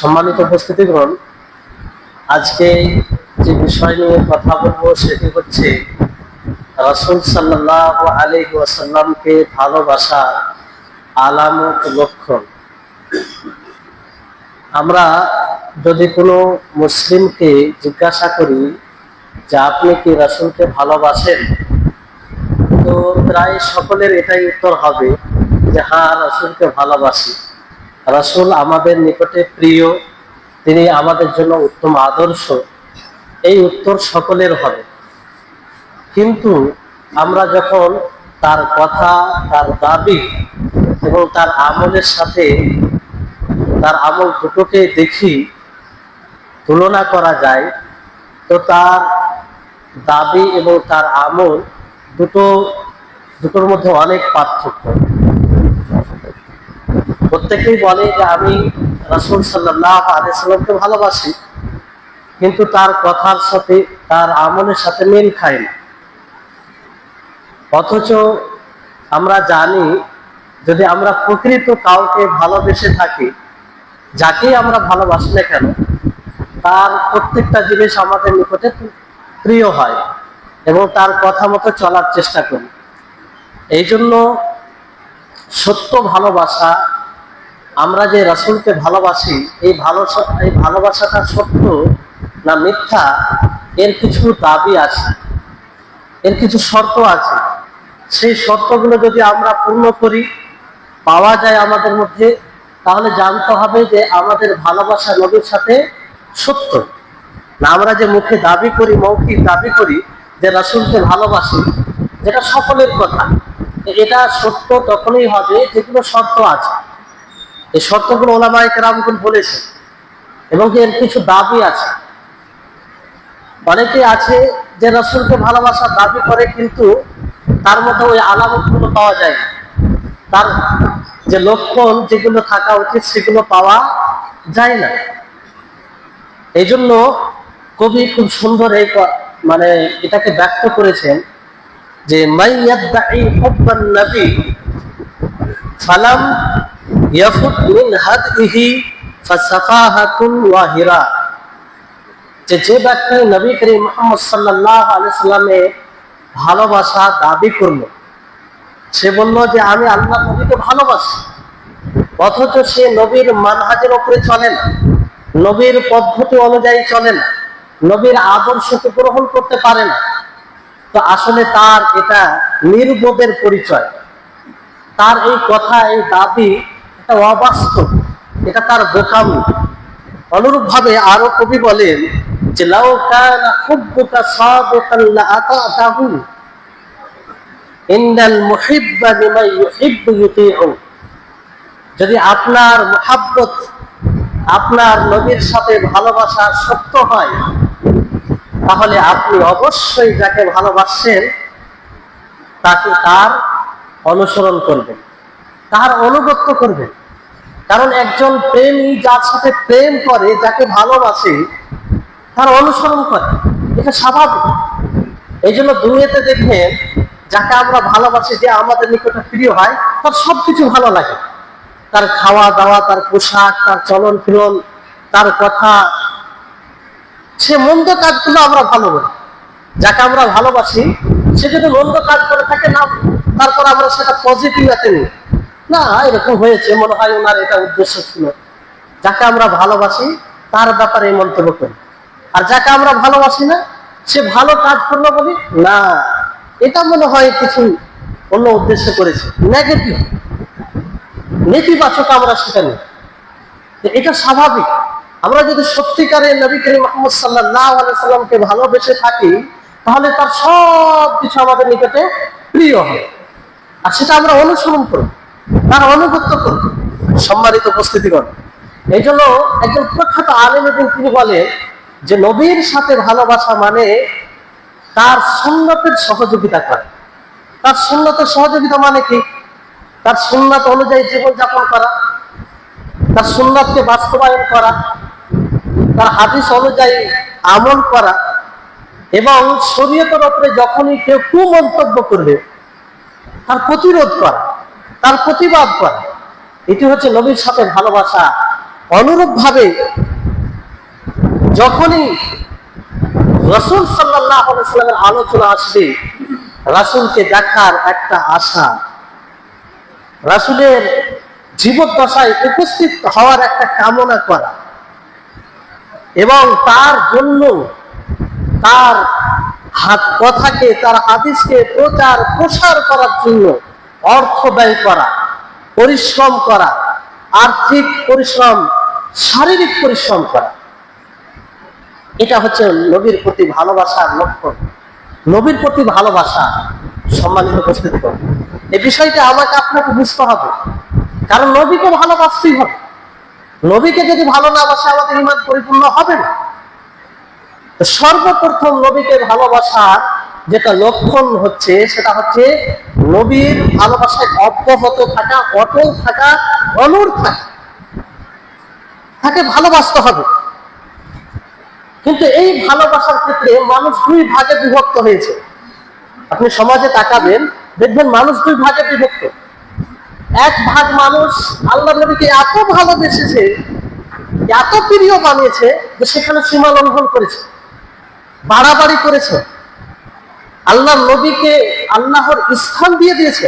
সম্মানিত উপস্থিতিগণ, আজকে যে বিষয় নিয়ে কথা বলবো সেটি হচ্ছে রাসূল সাল্লাল্লাহু আলাইহি ওয়াসাল্লামকে ভালোবাসার আলামত লক্ষণ। আমরা যদি কোনো মুসলিমকে জিজ্ঞাসা করি যে আপনি কি রাসূলকে ভালোবাসেন, তো প্রায় সকলের এটাই উত্তর হবে যে হ্যাঁ, রাসূলকে ভালোবাসি। রাসূল আমাদের নিকটে প্রিয়, তিনি আমাদের জন্য উত্তম আদর্শ, এই উত্তর সকলের হবে। কিন্তু আমরা যখন তার কথা, তার দাবি এবং তার আমলের সাথে তার আমল দুটোকে দেখি, তুলনা করা যায়, তো তার দাবি এবং তার আমল দুটোর মধ্যে অনেক পার্থক্য। প্রত্যেকেই বলে যে আমি রাসূল সাল্লাল্লাহু আলাইহি সাল্লামকে ভালোবাসি, কিন্তু তার কথার সাথে তার আমলের সাথে মিল খায় না। অথচ আমরা জানি, যদি আমরা প্রকৃত কাউকে ভালোবেসে থাকি, যাকেই আমরা ভালোবাসি না কেন, তার প্রত্যেকটা জিনিস আমাদের নিকটে প্রিয় হয় এবং তার কথা মতো চলার চেষ্টা করি। এই জন্য সত্য ভালোবাসা, আমরা যে রাসূলকে ভালোবাসি, এই ভালোবাসাটা সত্য না মিথ্যা, এর কিছু দাবি আছে, এর কিছু শর্ত আছে। সেই শর্তগুলো যদি আমরা পূর্ণ করি, পাওয়া যায় আমাদের মধ্যে, তাহলে জানতে হবে যে আমাদের ভালোবাসা নবীর সাথে সত্য না। আমরা যে মুখে দাবি করি, মৌখিক দাবি করি যে রাসূলকে ভালোবাসি, যেটা সকলের কথা, এটা সত্য তখনই হবে যেগুলো শর্ত আছে। এই শর্তগুলো উলামায়ে কেরামগণ বলেছে এবং এর কিছু দাবি আছে। অনেকে আছে যে রাসূলকে ভালোবাসার দাবি করে, কিন্তু তার মধ্যে ওই আলামতগুলো পাওয়া যায় না, তার যে লক্ষণ যেগুলো থাকা উচিত সেগুলো পাওয়া যায় না। এই জন্য কবি খুব সুন্দর এটাকে ব্যক্ত করেছেন যে মাইয়াদ্দাই হুব্বান নবী ফালাম ইয়াফুত মিন হাদিহি ফাসাফাহাতুন ওয়াহিরা। যে ব্যক্তি নবী করিম মুহাম্মদ সাল্লাল্লাহু আলাইহি সাল্লামের ভালোবাসা দাবি করলো, সে বলল যে আমি আল্লাহ নবীকে ভালোবাসি, অথচ সে নবীর মানহাজের উপরে চলে না, নবীর পদ্ধতি অনুযায়ী চলে না, নবীর আদর্শকে গ্রহণ করতে পারে না, তো আসলে তার এটা নির্বোধের পরিচয়। তার এই কথা, এই দাবি, এটা অবাস্তব, এটা তার বোকামি। অনুরূপ ভাবে আরো কবি বলেন যে লাউ কানা হুব্বুকা সাদিকান লা আতাতাহু ইন্নাল মুহিব্বা লিমান ইউহিব্বু ইউতিউ। যদি আপনার মুহাব্বত, আপনার নবীর সাথে ভালোবাসা সত্য হয়, তাহলে আপনি অবশ্যই যাকে ভালোবাসেন তাকে তার অনুসরণ করবেন, তার অনুগত্য করবেন। কারণ একজন প্রেমী যার সাথে প্রেম করে, যাকে ভালোবাসে, তার অনুসরণ করে, এটা স্বাভাবিক। এই জন্য দুনিয়াতে দেখবেন, যাকে আমরা ভালোবাসি, যে আমাদের নিকটে প্রিয় হয়, তার সবকিছু ভালো লাগে, তার খাওয়া দাওয়া, তার পোশাক, তার চলন ফিরন, তার কথা, সে মন্দ কাজগুলো আমরা ভালো বলি। যাকে আমরা ভালোবাসি সে যদি মন্দ কাজ করে থাকে না, তারপর আমরা সেটা পজিটিভ এতে নিই না, এরকম হয়েছে, মনে হয় ওনার এটা উদ্দেশ্য ছিল। যাকে আমরা ভালোবাসি তার ব্যাপারে এই মন্তব্য করি। আর যাকে আমরা ভালোবাসি না, সে ভালো কাজ করলো বলি না, এটা মনে হয় কিছু অন্য উদ্দেশ্য করেছে, নেগেটিভ, নেতিবাচক আমরা সেটা নিই। এটা স্বাভাবিক। আমরা যদি সত্যিকারের নবী করিম মুহাম্মদ সাল্লাল্লাহু আলাইহি সাল্লামকে ভালোবেসে থাকি, তাহলে তার সব কিছু আমাদের নিকটে প্রিয় হয়, আর সেটা আমরা অনুসরণ করব, তার অনুগত্য করব। সম্মানিত উপস্থিতিগণ, এই জন্য একজন প্রখ্যাত আলেম এবং তিনি বলেন যে নবীর সাথে ভালোবাসা মানে তার সুন্নতের সহযোগিতা করা। তার সুন্নতের সহযোগিতা মানে কি? তার সুন্নাত অনুযায়ী জীবনযাপন করা, তার সুন্নাতকে বাস্তবায়ন করা, তার হাদিস অনুযায়ী আমল করা, এবং শরীয়তের উপরে যখনই কেউ কুমন্তব্য করবে তার প্রতিরোধ করা, তার প্রতিবাদ করা। এটি হচ্ছে নবীর সাথে ভালোবাসা অনুরূপ ভাবে যখনই রাসূল সাল্লাল্লাহু আলাইহি ওয়াসাল্লামের আলোচনা আসবে, রাসূলকে দেখার একটা আশা, রাসূলের জীবদ্দশায় উপস্থিত হওয়ার একটা কামনা করা, এবং তার জন্য তার কথাকে, তার হাদিসকে প্রচার প্রসার করার জন্য অর্থ ব্যয় করা, পরিশ্রম করা, আর্থিক পরিশ্রম, শারীরিক পরিশ্রম করা, এটা হচ্ছে নবীর প্রতি ভালোবাসার লক্ষণ। নবীর প্রতি ভালোবাসা। সম্মানিত উপস্থিতি, এই বিষয়টা আমাকে আপনাকে বুঝতে হবে, কারণ নবীকে ভালোবাসতেই হবে। নবীকে যদি ভালো না বাসে আমাদের ঈমান পরিপূর্ণ হবে না। সর্বপ্রথম নবীকে ভালোবাসার যেটা লক্ষণ হচ্ছে, সেটা হচ্ছে নবীর ভালোবাসায় অব্যাহত থাকা, অটল থাকা, অনড় থাকা। তাকে ভালোবাসতে হবে। কিন্তু এই ভালোবাসার ক্ষেত্রে মানুষ দুই ভাগে বিভক্ত হয়েছে। আপনি সমাজে তাকাবেন, দেখবেন মানুষ দুই ভাগে বিভক্ত। এক ভাগ মানুষ আল্লাহ নবীকে এত ভালোবেসেছে, এত প্রিয় বানিয়েছে যে সেখানে সীমা লঙ্ঘন করেছে, বাড়াবাড়ি করেছে, আল্লাহ নবীকে আল্লাহর স্থান দিয়ে দিয়েছে।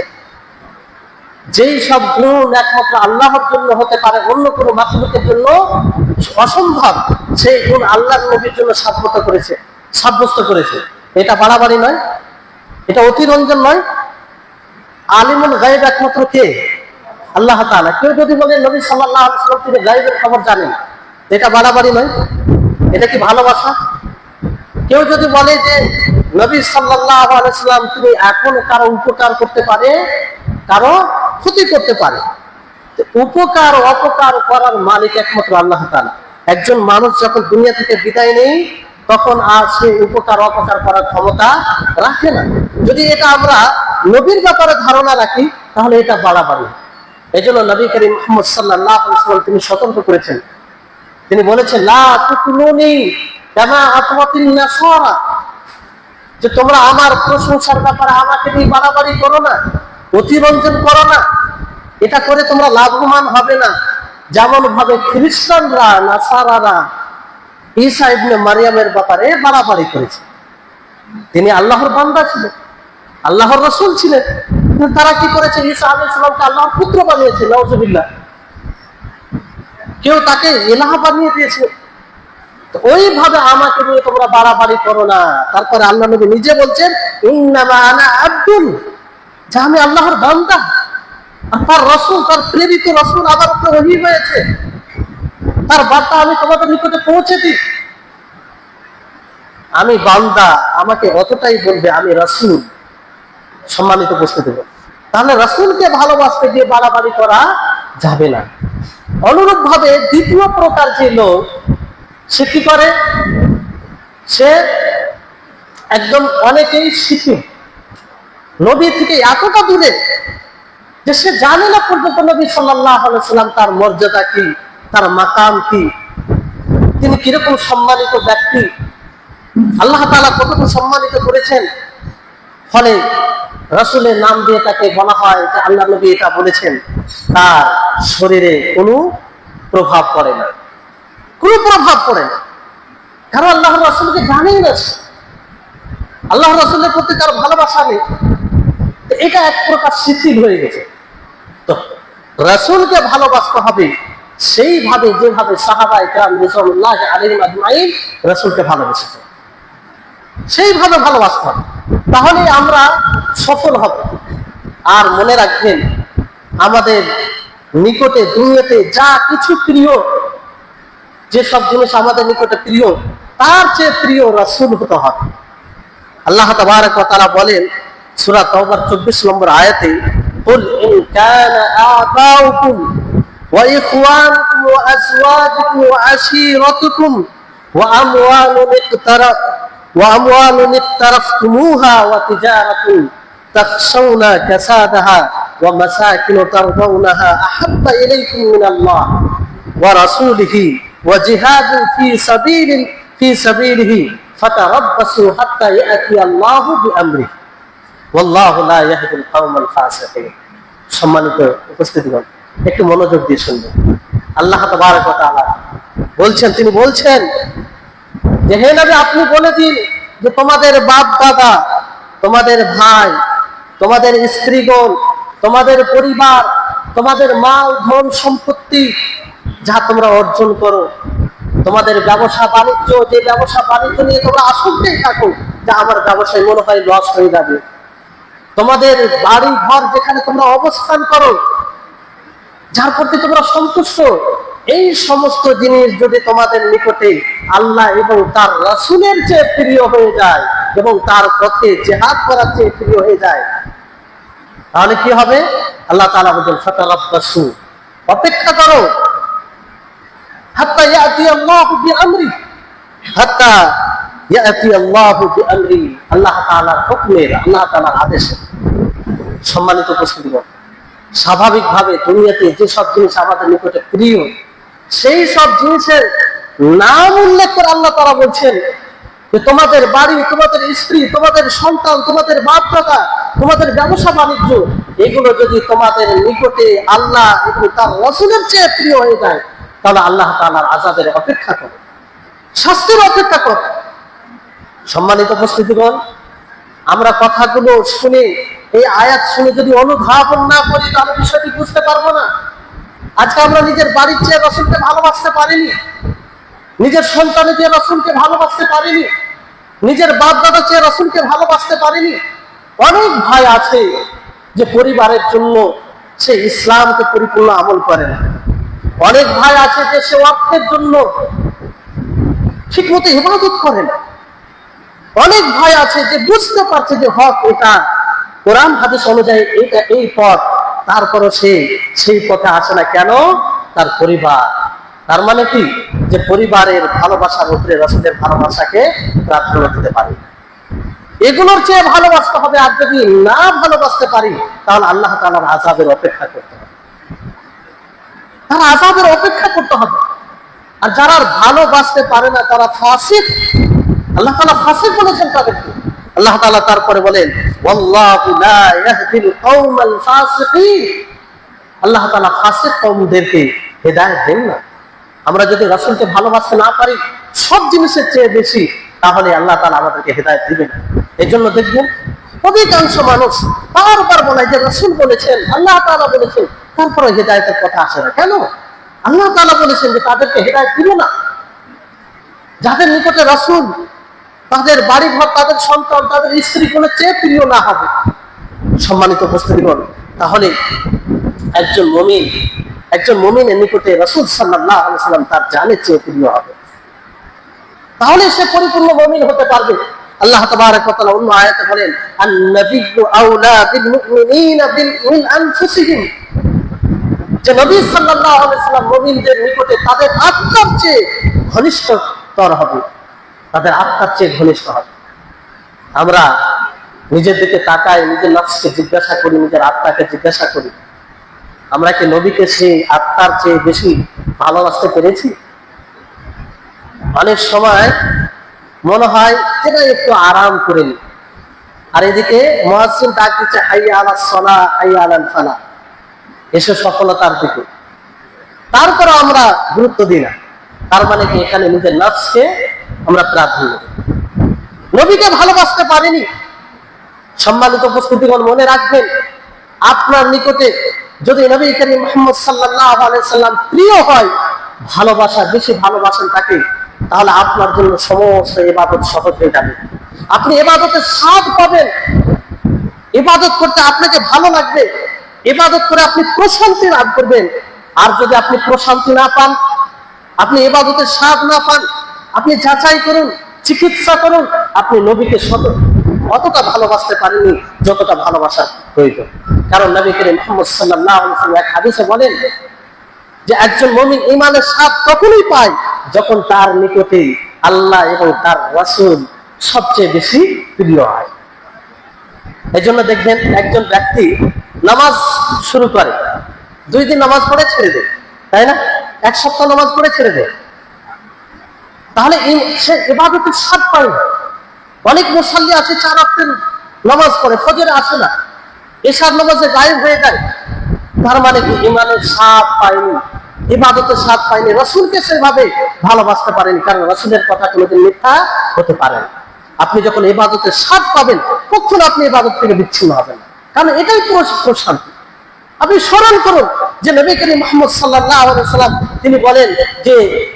যেই সব গুণ একমাত্র আল্লাহর জন্য হতে পারে, অন্য কোনো মাখলুকের জন্য অসম্ভব, সেই গুণ আল্লাহর নবীর জন্য সাব্যস্ত করেছে। এটা বাড়াবাড়ি নয়, এটা অতিরঞ্জন নয়। আলিমুল গায়ব একমাত্র কে? আল্লাহ তাআলা। কেউ যদি বলে নবী সাল্লাল্লাহু আলাইহি ওয়াসাল্লাম তিনি গায়বের খবর জানেন, এটা বাড়াবাড়ি নয়, এটা কি ভালোবাসা? কেউ যদি বলে যে নবী সাল্লাল্লাহু আলাইহি ওয়াসাল্লাম তিনি এখন কারো উপকার করতে পারে, কারো ক্ষতি করতে পারে, উপকার অপকার করার মালিক একমাত্র আল্লাহ তাআলা। একজন মানুষ যখন দুনিয়া থেকে বিদায় নেই, তখন আর সে উপকার অপকার করার ক্ষমতা রাখে না। যদি এটা আমরা নবীর ব্যাপারে ধারণা রাখি, তাহলে এটা বাড়াবাড়ি। এই জন্য নবী করিম মুহাম্মদ সাল্লাল্লাহু আলাইহি ওয়াসাল্লাম তিনি সতর্ক করেছেন। তিনি বলেছেন, লা তুকুলুনি কামা আতওয়াতিন নাসারা, যে তোমরা আমার প্রশংসার ব্যাপারে আমাকে নিয়ে বাড়াবাড়ি করো না, অতিরঞ্জন করো না। এটা করে তোমরা লাভবান হবে না। যেমন ভাবে খ্রিস্টানরা, নাসারারা ঈসা ইবনে মারিয়ামের ব্যাপারে বাড়াবাড়ি করেছে। তিনি আল্লাহর বান্দা ছিলেন, আল্লাহর রাসূল ছিলেন, কিন্তু তারা কি করেছে? ঈসা আলাইহিস সালামকে আল্লাহর পুত্র বানিয়েছে, নাউজুবিল্লাহ। কেউ তাকে ইলাহ বানিয়ে দিয়েছে। ওইভাবে আমাকে নিয়ে তোমরা বাড়াবাড়ি করো না। তারপরে আল্লাহ নবী নিজে বলছেন, ইন্নামা আনা আব্দুল, যে আমি আল্লাহর বান্দা, আর তার রাসূল, তার প্রেরিত রাসূল আমার উপরে ওহী হয়েছে, তার বার্তা আমি তোমাদের নিকটে পৌঁছে দিই। আমি বান্দা, আমাকে অতটাই বলবে আমি রাসূল। সম্মানিত উপস্থিতি, তাহলে রাসূলকে ভালোবাসতে গিয়ে বাড়াবাড়ি করা যাবে না। অনুরূপ ভাবে দ্বিতীয় প্রকার যে লোক, সে কি করে? সে একদম অনেকেই শিখে নবী থেকে এতটা দূরে যে সে জানে না পর্যন্ত নবী সাল্লাল্লাহু আলাইহি ওয়াসাল্লাম তার মর্যাদা কি, তার মাকাম কি, তিনি কিরকম সম্মানিত ব্যক্তি, আল্লাহ তাআলা কতটা সম্মানিত করেছেন। ফলে রাসূলের নাম দিয়ে তাকে বলা হয় যে আল্লাহ নবী এটা বলেছেন, তার শরীরে কোনো প্রভাব পড়ে না, কোনো প্রভাব পড়ে না। কারণ আল্লাহর রাসূলকে জানেই না, আল্লাহর রাসূলের প্রতি তার ভালোবাসা নেই। এটা এক প্রকার শিথিল হয়ে গেছে। তো রাসূলকে ভালোবাসতে হবে সেইভাবে যেভাবে সাহাবায়ে কেরাম রিজওয়ানুল্লাহি আলাইহিম আজমাইন রাসূলকে ভালোবেসেছে, সেইভাবে ভালোবাসতে হবে। তাহলে আমরা সফল হব। আর মনে রাখবেন, আমাদের নিকটে দুনিয়াতে যা কিছু প্রিয়, যেসব জিনিস আমাদের নিকটে প্রিয়, তার চেয়ে প্রিয় রাসূল হতে হবে। আল্লাহ তাবারক ওয়া তাআলা বলেন সূরা তাওবার 24 নম্বর আয়াতে, কুল ইন কানা আবাউকুম ওয়া ইখওয়ানুকুম ওয়া আজওয়াজুকুম ওয়া আশীরাতুকুম ওয়া আমওয়ালুন ইক্তারাফতুমুহা ওয়া তিজারাতুন তাখশাউনা কাসাদাহা ওয়া মাসাকিন তারদাউনাহা আহাব্বা ইলাইকুম মিনাল্লাহ ওয়া রাসূলিহি ওয়া জিহাদুন ফি সাবিলিহি ফাতারাব্বাসু হাত্তা ইয়াতি আল্লাহু বিআমরিহি ওয়াল্লাহু লা ইয়াহদিল কওমাল ফাসিকিন। সম্মানিত উপস্থিতিগণ, একটু মনোযোগ দিয়ে শুনবেন। আল্লাহ তাবারক ওয়া তাআলা বলছেন, তিনি বলছেন যে হে নবী, আপনি বলে দিন যে তোমাদের বাপ দাদা, তোমাদের ভাই, তোমাদের স্ত্রীগণ, তোমাদের পরিবার, তোমাদের মাল ধন সম্পত্তি যা তোমরা অর্জন করো, তোমাদের ব্যবসা বাণিজ্য, যে ব্যবসা বাণিজ্য নিয়ে তোমরা আসক্তেই থাকো, যা আমার ব্যবসায় মনে হয় লস হয়ে যাবে, তোমাদের বাড়ি ঘর যেখানে তোমরা অবস্থান করো, যার প্রতি তোমরা সন্তুষ্ট, এই সমস্ত জিনিস যদি তোমাদের নিকটে আল্লাহ এবং তার রাসূলের চেয়ে প্রিয় হয়ে যায় এবং তার পথে জিহাদ করার চেয়ে প্রিয় হয়ে যায়, তাহলে কি হবে? আল্লাহ তাআলা বলেন ফাতারাব্বাসু, অপেক্ষা করো, হাত্তা ইয়াতি আল্লাহু বিআমরি, হাত্তা ইয়াতি আল্লাহু বিআমরি, আল্লাহ তাআলার হুকুমের, আল্লাহ তাআলার আদেশে। সম্মানিত উপস্থিতিগণ, স্বাভাবিকভাবে দুনিয়াতে যেসব জিনিস আমাদের নিকটে প্রিয়, সেই সব জিনিসের নাম উল্লেখ করে আল্লাহ তাআলা বলছেন যে তোমাদের বাড়ি, তোমাদের স্ত্রী, তোমাদের সন্তান, তোমাদের বাপ দাদা, তোমাদের ব্যবসা বাণিজ্য, এগুলো যদি তোমাদের নিকটে আল্লাহ এবং তার রাসূলের চেয়ে প্রিয় হয়ে যায়, তাহলে আল্লাহ তাআলার আযাবের অপেক্ষা করো, শাস্তির অপেক্ষা করো। সম্মানিত উপস্থিতিগণ, আমরা কথাগুলো শুনে, এই আয়াত শুনে যদি অনুধাবন না করি, তাহলে বিষয়টি বুঝতে পারবো না। আজকে আমরা নিজের বাড়ির চেয়ে রাসূলকে ভালোবাসতে পারিনি, নিজের সন্তানের চেয়ে রাসূলকে ভালোবাসতে পারিনি, নিজের বাপ দাদা চেয়ে রাসূলকে ভালোবাসতে পারিনি। অনেক ভাই আছে যে পরিবারের জন্য সে ইসলামকে পরিপূর্ণ আমল করে না। অনেক ভাই আছে যে সে অর্থের জন্য ঠিক মতো ইবাদত করে না। অনেক ভাই আছে যে বুঝতে পারছে যে হক এটা, কোরআন হাদিস অনুযায়ী এটা এই পথ, তারপরও সে সেই পথে আসে না। কেন? তার পরিবার। তার মানে কি? যে পরিবারের ভালোবাসার উপরে রাসূলের ভালোবাসাকে প্রাধান্য দিতে পারি। এগুলোর চেয়ে ভালোবাসতে হবে। আর যদি না ভালোবাসতে পারি, তাহলে আল্লাহ তাআলার আযাবের অপেক্ষা করতে হবে, তার আযাবের অপেক্ষা করতে হবে। আর যারা ভালোবাসতে পারে না, তারা ফাসিক। আল্লাহ তাআলা ফাসিক বলেছেন তাদেরকে। আল্লাহ তাআলা তারপরে বলেন ওয়াল্লাহু লা ইয়াহদিল কওমাল ফাসিকিন, আল্লাহ তাআলা ফাসিক কওমদেরকে হেদায়েত দেন না। আমরা যদি রাসূলকে ভালোবাসতে না পারি সব জিনিসের চেয়ে বেশি, তাহলে আল্লাহ তাআলা আমাদেরকে হেদায়েত দিবেন না। এজন্য দেখবেন অধিকাংশ মানুষ বারবার বলে যে রাসূল বলেছেন, আল্লাহ তাআলা বলেছেন, তারপরে হেদায়েতের কথা আসে না। কেন? আল্লাহ তাআলা বলেছেন যে তাদেরকে হেদায়েত দিবে না। যাদের নিকটে রাসূল, তাদের বাড়ি ঘর, তাদের সন্তান, তাদের স্ত্রী কোনো চেয়ে প্রিয় না হবে। সম্মানিত উপস্থিতিগণ, তাহলে একজন মুমিনের নিকটে রাসূল সাল্লাল্লাহু আলাইহি ওয়াসাল্লাম তার জানের চেয়ে প্রিয় হবে, তাহলে সে পরিপূর্ণ মুমিন হতে পারবে। আল্লাহ তাবারক ওয়া তাআলা অন্য আয়াতে বলেন আন-নাবিয়্যু আওলা বিল মুমিনিনা মিন আনফুসিহিম, যে নবী সাল্লাল্লাহু আলাইহি ওয়াসাল্লাম মুমিনদের নিকটে তাদের আত্মার চেয়ে ঘনিষ্ঠতর হবে, তাদের আত্মার চেয়ে ঘনিষ্ঠ হবে। আমরা নিজের দিকে তাকাই, নিজের নফসকে জিজ্ঞাসা করি, নিজের আত্মাকে জিজ্ঞাসা করি, আমরা কি নবীকে সেই আত্মার চেয়ে বেশি ভালোবাসতে পেরেছি? অনেক সময় মনে হয় যে না, একটু আরাম করে নি, আর এদিকে মুয়াজ্জিন ডাক দিচ্ছে হাইয়া আলাস সালাহ, হাইয়া আলাল ফালাহ, এসে সফলতার দিকে, তারপরে আমরা গুরুত্ব দিই না। তার মানে কি? এখানে নিজের নফসকে আমরা প্রাধান্য দিই, নবীকে ভালোবাসতে পারিনি। সম্মানিত উপস্থিতিগণ, মনে রাখবেন, আপনার নিকটে যদি নবী করিম মুহাম্মদ সাল্লাল্লাহু আলাইহি সাল্লাম প্রিয় হয়, ভালোবাসা, বেশি ভালোবাসেন তাকে, তাহলে আপনার জন্য সমস্ত ইবাদত সহজ হয়ে যাবে। আপনি ইবাদতের স্বাদ পাবেন, ইবাদত করতে আপনাকে ভালো লাগবে, ইবাদত করে আপনি প্রশান্তি লাভ করবেন। আর যদি আপনি প্রশান্তি না পান, আপনি ইবাদতের স্বাদ না পান, আপনি যাচাই করুন, চিকিৎসা করুন, আপনি নবীকে অতটা ভালোবাসতে পারেননি যতটা ভালোবাসার প্রয়োজন। কারণ নবী করিম মুহাম্মদ সাল্লাল্লাহু আলাইহি ওয়াসাল্লাম এক হাদিসে বলেন যে একজন মুমিন ঈমানের স্বাদ তখনই পায় যখন তার নিকটে আল্লাহ এবং তার রাসূল সবচেয়ে বেশি প্রিয় হয়। এজন্য দেখবেন একজন ব্যক্তি নামাজ শুরু করে, 2 দিন নামাজ পড়ে ছেড়ে দেয়, তাই না? 1 সপ্তাহ নামাজ পড়ে ছেড়ে দেয়, তাহলে সে ইবাদতের স্বাদ পায় না। অনেক মুসাল্লি আছে 4 ওয়াক্তের নামাজ পড়ে, ফজরে আসে না, এশার নামাজে গায়েব হয়ে যায়। তার মানে কি? ঈমানের স্বাদ পায়নি, ইবাদতের স্বাদ পাইনি, রাসূলকে সেভাবে ভালোবাসতে পারেনি, কারণ রাসূলের কথা কোনোদিন মিথ্যা হতে পারে না। আপনি যখন ইবাদতের স্বাদ পাবেন, কখনো আপনি ইবাদত থেকে বিচ্ছিন্ন হবেন না, কারণ এটাই প্রশান্তি। আপনি স্মরণ করুন যে নবী করিম মুহাম্মদ সাল্লাল্লাহু আলাইহি ওয়াসাল্লাম তিনি বলেন যে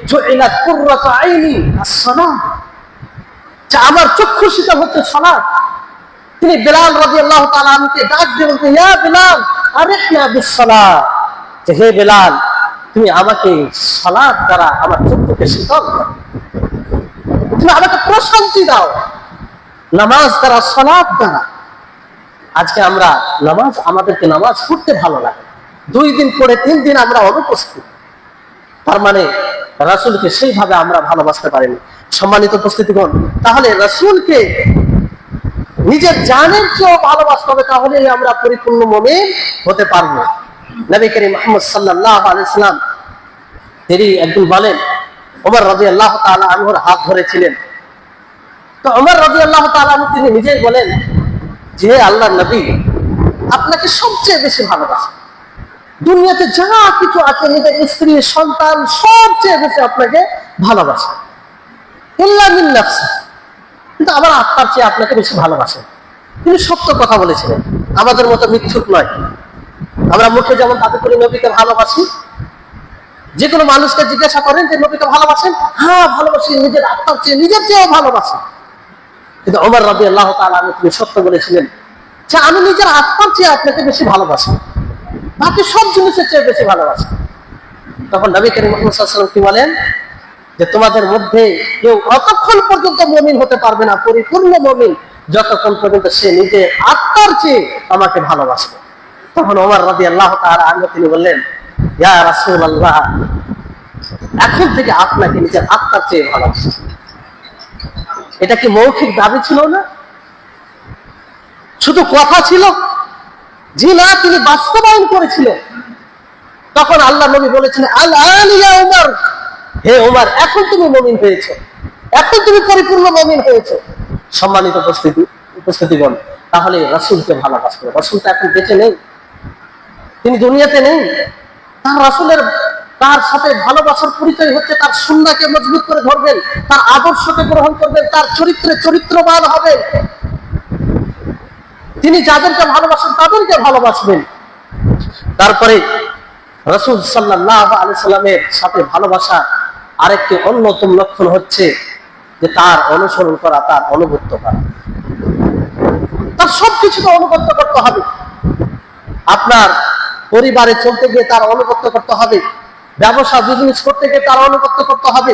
জুইলাত কুররাতু আইনি আস-সালাহ, যে আমার চক্ষু শীতল হচ্ছে সালাত। তিনি বিলাল রাদিয়াল্লাহু তাআলা আনহুকে ডাক দিয়ে বলতেন, ইয়া বিলাল আরিহনা বিস-সালাহ, যে হে বিলাল তুমি আমাকে সালাত দ্বারা আমার চক্ষুকে শীতল করো, তুমি আমাকে প্রশান্তি দাও নামাজ দ্বারা, সালাত দ্বারা। আজকে আমরা নামাজ, আমাদেরকে নামাজ পড়তে ভালো লাগে, 2 দিন পড়ে 3 দিন আমরা অনুপস্থিত, তার মানে রাসূলকে সেইভাবে আমরা ভালোবাসতে পারিনি। সম্মানিত উপস্থিতিগণ, তাহলে রাসূলকে নিজের জানের চেয়েও ভালোবাসতে হবে, তাহলেই আমরা পরিপূর্ণ মুমিন হতে পারবো। নবী করিম মুহাম্মদ সাল্লাল্লাহু আলাইহি ওয়াসাল্লাম তিনি একদিন বলেন, ওমর রাদিয়াল্লাহু তাআলা আনহুর হাত ধরেছিলেন। তো ওমর রাদিয়াল্লাহু তাআলা আনহু তিনি নিজেই বলেন যে আল্লাহর নবী আপনাকে সবচেয়ে বেশি ভালোবাসে, দুনিয়াতে যা কিছু আছে, নিজের স্ত্রী সন্তান সবচেয়ে বেশি আপনাকে ভালোবাসে, ইল্লা মিন নাফসি, কিন্তু আমার আত্মার চেয়ে আপনাকে বেশি ভালোবাসে। তিনি সত্য কথা বলেছিলেন, আমাদের মতো মিথ্যুক নয়। আমরা মুখে যেমন দাবি করি নবীকে ভালোবাসি, যে কোনো মানুষকে জিজ্ঞাসা করেন যে নবীকে ভালোবাসেন, হ্যাঁ ভালোবাসি, নিজের আত্মার চেয়ে, নিজের চেয়েও ভালোবাসি। কিন্তু ওমর রাদিয়াল্লাহু তাআলা আনহু তিনি সত্য বলেছিলেন যে আমি নিজের আত্মার চেয়ে আপনাকে বেশি ভালোবাসি, বাকি সব জিনিসের চেয়ে বেশি ভালোবাসি। তখন নবী করিম মুহাম্মদ সাল্লাল্লাহু আলাইহি ওয়াসাল্লাম কি বলেন যে তোমাদের মধ্যে কেউ অতক্ষণ পর্যন্ত মুমিন হতে পারবে না, পরিপূর্ণ মুমিন, যতক্ষণ পর্যন্ত সে নিজে আত্মার চেয়ে আমাকে ভালোবাসবে। তখন ওমর রাদিয়াল্লাহু তাআলা আনহু তিনি বললেন, ইয়া রাসূলুল্লাহ, এখন থেকে আপনাকে নিজের আত্মার চেয়ে ভালোবাসি। এটা কি মৌখিক দাবি ছিল না, শুধু কথা ছিল? জি না, তিনি বাস্তবায়ন করেছিলেন। তখন আল্লাহ নবী বলেছেন, আল আন ইয়া উমর, হে উমর, এখন তুমি মুমিন হয়েছো, এখন তুমি পরিপূর্ণ মুমিন হয়েছো। সম্মানিত উপস্থিতিগণ, তাহলে রাসূলকে ভালোবাসবে। রাসূল তো এখন বেঁচে নেই, তিনি দুনিয়াতে নেই। তার সাথে ভালোবাসার পরিচয় হচ্ছে তার সুন্নাহকে মজবুত করে ধরবেন, তার আদর্শকে গ্রহণ করবেন, তার চরিত্রে চরিত্রবান হবেন। তিনি যাদেরকে ভালোবাসেন তাদেরকে ভালোবাসবেন। তারপরে রাসূল সাল্লাল্লাহু আলাইহি সাল্লামের সাথে ভালোবাসা আরেকটি অন্যতম লক্ষণ হচ্ছে যে তার অনুসরণ করা, তার অনুগত্য করা। তার সবকিছুকে অনুগত্য করতে হবে। আপনার পরিবারে চলতে গিয়ে তার অনুগত্য করতে হবে, ব্যবসা বিজনেস করতে গিয়ে তার অনুগত্য করতে হবে,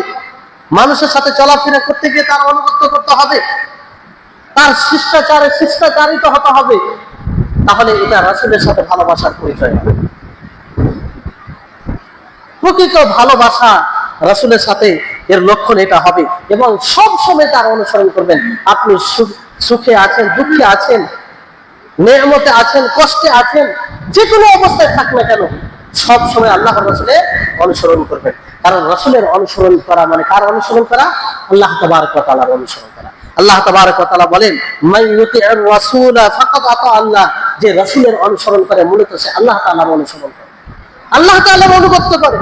মানুষের সাথে চলাফেরা করতে গিয়ে তার অনুগত্য করতে হবে, তার শিষ্টাচারে শিষ্টাচারিত হতে হবে। তাহলে এটা রাসূলের সাথে ভালোবাসার পরিচয় হবে। প্রকৃত ভালোবাসা রাসূলের সাথে এর লক্ষণ এটা হবে, এবং সব সময় তার অনুসরণ করবেন। আপনি সুখে আছেন, দুঃখে আছেন, নেয়ামতে আছেন, কষ্টে আছেন, যে কোনো অবস্থায় থাক না কেন, সব সময় আল্লাহর রাসূলের অনুসরণ করবেন। কারণ রাসূলের অনুসরণ করা মানে কার অনুসরণ করা? আল্লাহ তাবারক ওয়া তাআলার অনুসরণ করা। আল্লাহ তাবারক ওয়া তাআলা বলেন, মান ইউতি'র রাসূলা ফাকাদ আতা আল্লাহ, যে রাসূলের অনুসরণ করে মূলত সে আল্লাহ তাআলার অনুসরণ করে, আল্লাহ তাআলার অনুগত্য করে।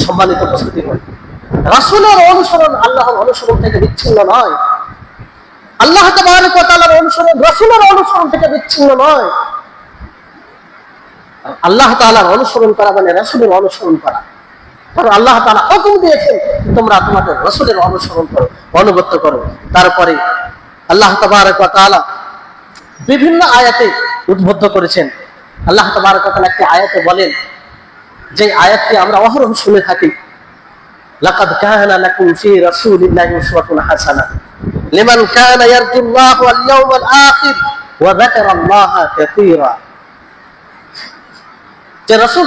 সম্মানিত উপস্থিতিগণ, রাসূলের অনুসরণ আল্লাহর অনুসরণ থেকে বিচ্ছিন্ন নয়, আল্লাহ তাবারক ওয়া তাআলার অনুসরণ রাসূলের অনুসরণ থেকে বিচ্ছিন্ন নয়। আল্লাহ তাআলার অনুসরণ করা মানে রাসূলের অনুসরণ করা। কারণ আল্লাহ তাআলা হুকুম দিয়েছেন তোমরা তোমাদের রাসূলের অনুসরণ করো, অনুগত্য করো। তারপরে আল্লাহ তাবারক ওয়া তাআলা বিভিন্ন আয়াতে উদ্বুদ্ধ করেছেন। আল্লাহ তাবারক ওয়া তাআলা একটি আয়াতে বলেন, যে আয়াতটি আমরা অহরহ শুনে থাকি, লাকাদ কানা লাকুম ফি রাসূলিল্লাহি উসওয়াতুন হাসানাহ লিমান কানা ইয়ারজুল্লাহ ওয়াল ইয়াউমাল আখির ওয়া যাকারাল্লাহা কাসীরা। যে রাসূল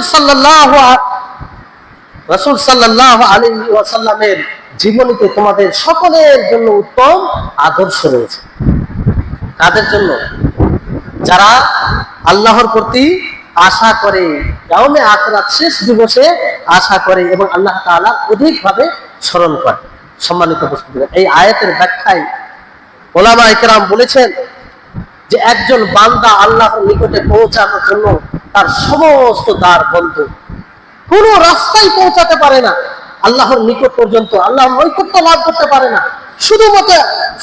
সাল্লাল্লাহু আলাইহি ওয়াসাল্লামের জীবনীতে তোমাদের সকলের জন্য উত্তম আদর্শ রয়েছে। কাদের জন্য? যারা আল্লাহর প্রতি আশা করে, ইয়াউমে আখিরাত শেষ দিবসে আশা করে এবং আল্লাহ তাআলা অধিকভাবে স্মরণ করে। সম্মানিত উপস্থিতি, এই আয়াতের ব্যাখ্যায় উলামা ইকরাম বলেছেন যে একজন বান্দা আল্লাহর নিকটে পৌঁছানোর জন্য তার সমস্ত দ্বার বন্ধ, কোনো রাস্তায় পৌঁছাতে পারে না আল্লাহর নিকট পর্যন্ত, আল্লাহর নৈকট্য লাভ করতে পারে না।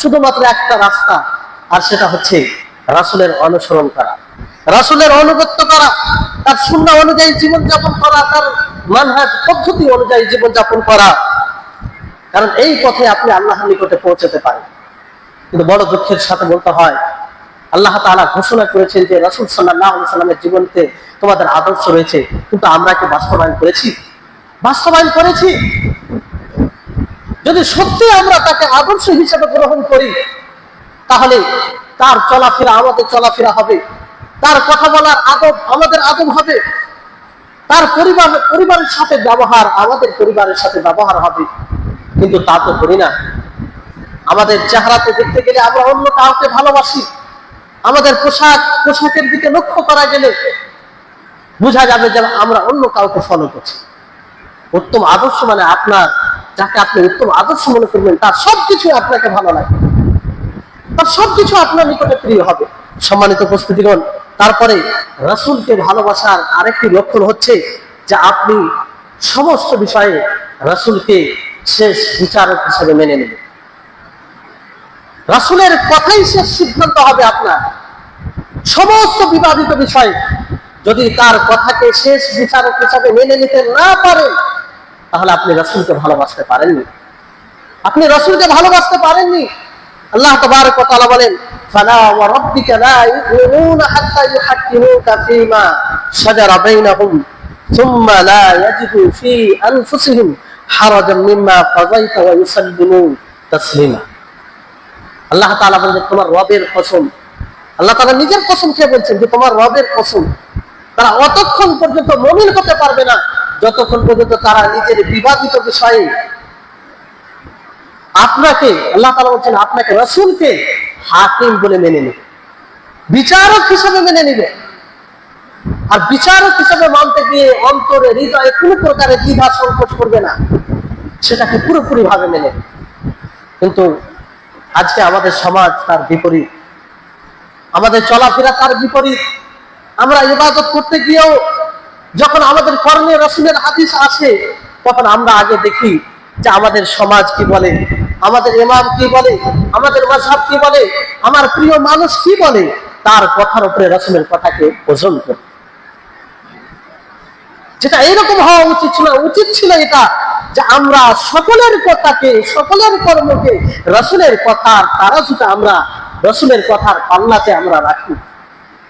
শুধুমাত্র একটা রাস্তা, আর সেটা হচ্ছে রাসূলের অনুসরণ করা, রাসূলের অনুগত্য করা, তার সুন্নাহ অনুযায়ী জীবনযাপন করা, তার মানহাজ পদ্ধতি অনুযায়ী জীবনযাপন করা। কারণ এই পথে আপনি আল্লাহর নিকটে পৌঁছাতে পারেন। কিন্তু বড় দুঃখের সাথে বলতে হয়, আল্লাহ তাআলা ঘোষণা করেছেন যে রাসূল সাল্লাল্লাহু আলাইহি সাল্লামের জীবনতে তোমাদের আদর্শ রয়েছে, কিন্তু আমরা কি বাস্তবায়ন করেছি? বাস্তবায়ন করেছি? যদি সত্যি আমরা তাকে আদর্শ হিসেবে গ্রহণ করি, তাহলে তার চলাফেরা আমাদের চলাফেরা হবে, তার কথা বলার আদব আমাদের আদব হবে, তার পরিবারের সাথে ব্যবহার আমাদের পরিবারের সাথে ব্যবহার হবে। কিন্তু তা তো করি না। আমাদের চেহারাতে দেখতে গেলে আমরা অন্য কাউকে ভালোবাসি, আমাদের পোশাকের দিকে লক্ষ্য করা গেলে বোঝা যাবে যে আমরা অন্য কাউকে ফলো করছি। উত্তম আদর্শ মানে আপনার, যাকে আপনি উত্তম আদর্শ মনে করবেন, তার সবকিছু আপনাকে ভালো লাগে, তার সবকিছু আপনার নিকটে প্রিয় হবে। সম্মানিত উপস্থিতিগণ, তারপরে রাসূলকে ভালোবাসার আরেকটি লক্ষণ হচ্ছে যে আপনি সমস্ত বিষয়ে রাসূলকে শেষ বিচারক হিসেবে মেনে নেবেন। রাসূলের কথাই শেষ সিদ্ধান্ত হবে আপনার সমস্ত বিবাদিত বিষয়। যদি তার কথাকে শেষ বিচারক হিসাবে মেনে নিতে না পারেন, তাহলে আপনি রাসূলকে ভালোবাসতে পারেননি, আপনি রাসূলকে ভালোবাসতে পারেননি। আল্লাহ তাবারক ওয়া তাআলা বলেন, ফালা ওয়া রাব্বিকা লা ইউমিনুনা হাত্তা ইউহাক্কিমুকা ফীমা শাজারা বাইনাহুম সুম্মা লা ইয়াজিদু ফী আনফুসিহিম হারাজাম মিম্মা কাযাইতা ওয়া ইউসাল্লিমু তাসলিমা। আল্লাহ তাআলা বলেন, তোমার রবের কসম, আল্লাহ তাআলা নিজের কসম খেয়ে বলছেন যে তোমার রবের কসম, তারা অতক্ষণ পর্যন্ত মুমিন হতে পারবে না যতক্ষণ পর্যন্ত তারা নিজের বিবাদিত বিষয়ে আপনাকে, আল্লাহ তাআলা বলছেন আপনাকে, রাসূলকে হাকিম বলে মেনে নেবে, বিচারক হিসেবে মেনে নেবে। আর বিচারক হিসেবে মানতে গিয়ে অন্তরে হৃদয়ে কোনো প্রকারের দ্বিধা সংকোচ করবে না, সেটাকে পুরোপুরি ভাবে মেনে। কিন্তু আজকে আমাদের সমাজ তার বিপরীত, আমাদের চলাফেরা তার বিপরীত। আমরা ইবাদত করতে গিয়েও যখন আমাদের কর্মে রাসূলের হাদিস আসে, তখন আমরা আগে দেখি যে আমাদের সমাজ কি বলে, আমাদের ইমাম কি বলে, আমাদের মাযহাব কি বলে, আমার প্রিয় মানুষ কি বলে, তার কথার উপরে রাসূলের কথাকে ওজন করি। যেটা এইরকম হওয়া উচিত ছিল, উচিত ছিল এটা যে আমরা সকলের কথাকে, সকলের কর্মকে রাসূলের কথার তারাজুতে, আমরা রাসূলের কথার পাল্লাতে আমরা রাখি।